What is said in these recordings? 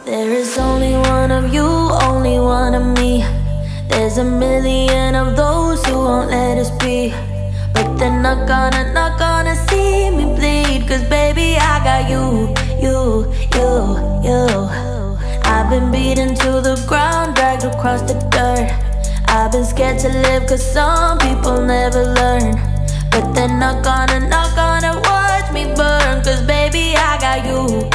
There is only one of you, only one of me. There's a million of those who won't let us be. But they're not gonna see me bleed. Cause baby, I got you. I've been beaten to the ground, dragged across the dirt. I've been scared to live cause some people never learn. But they're not gonna watch me burn. Cause baby, I got you.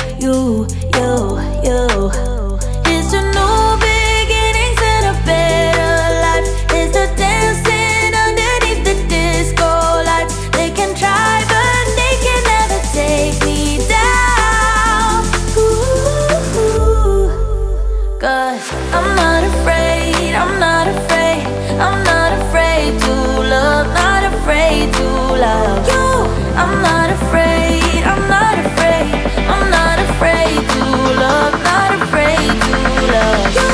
Here's to new beginnings and a better life. Here's to dancing underneath the disco lights. They can try but they can never take me down. Ooh, cause I'm not afraid, I'm not afraid, I'm not afraid to love, not afraid to love you. I'm not afraid, I'm not afraid, I'm not afraid to love, not afraid to love you.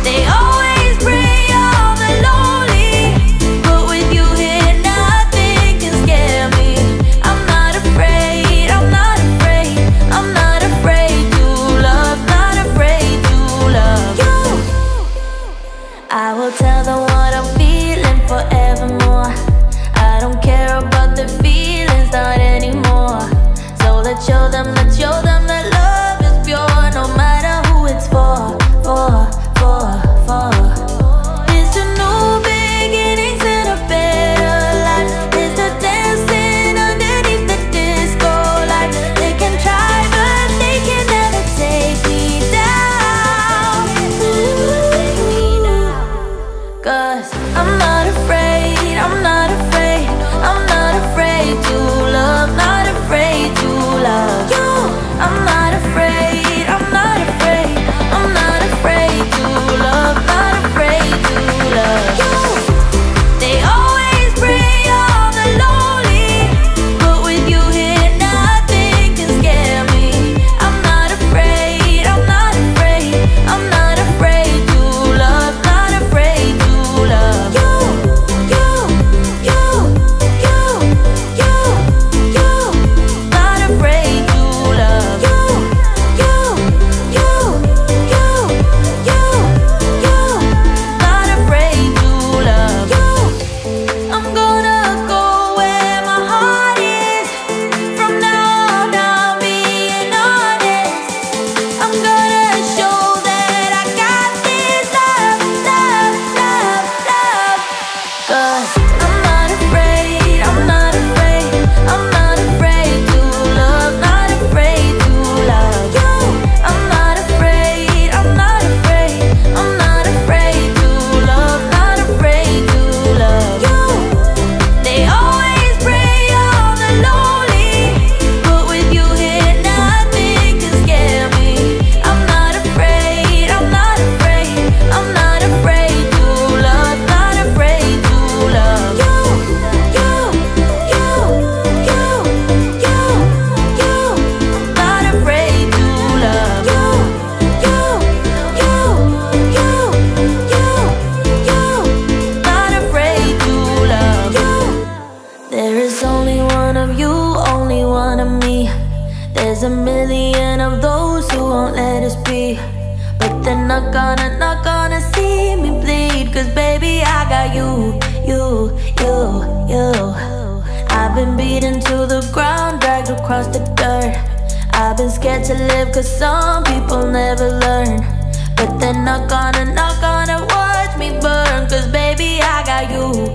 They always bring all the lonely, but with you here nothing can scare me. I'm not afraid, I'm not afraid, I'm not afraid to love, not afraid to love you. I will tell them what I'm feeling forevermore. I don't care about the feelings, not anymore. So let's show them that love is pure, no matter who it's for. Here's to new beginnings and a better life. Here's to dancing underneath the disco lights. They can try but they can never take me down. Cause I'm not afraid, I'm not afraid, I'm not afraid to love, not afraid to love you. I'm not afraid, I'm not afraid, I'm not afraid to love, not afraid to love you. They always bring all the lonely, but with you here nothing can scare me. I'm not afraid, I'm not afraid, I'm not afraid to love, not afraid to love you. Not afraid to love you. Not afraid to love you. I'm gonna go where my heart is. From now on, I'm being honest. I'm gonna show that I got this love. Cause I'm not afraid, I'm not afraid, I'm not afraid to love, not afraid to love you. I'm not afraid, I'm not afraid, I'm not afraid to love, not afraid to love you. They always bring all the lonely, but with you here nothing can scare me. I'm not afraid, I'm not afraid, I'm not afraid to love, not afraid to love you. Not afraid to love you. Not afraid to love you. There is only one of you, only one of me. There's a million of those who won't let us be. But they're not gonna see me bleed. Cause baby, I got you. I've been beaten to the ground, dragged across the dirt. I've been scared to live cause some people never learn. But they're not gonna watch me burn. Cause baby, I got you.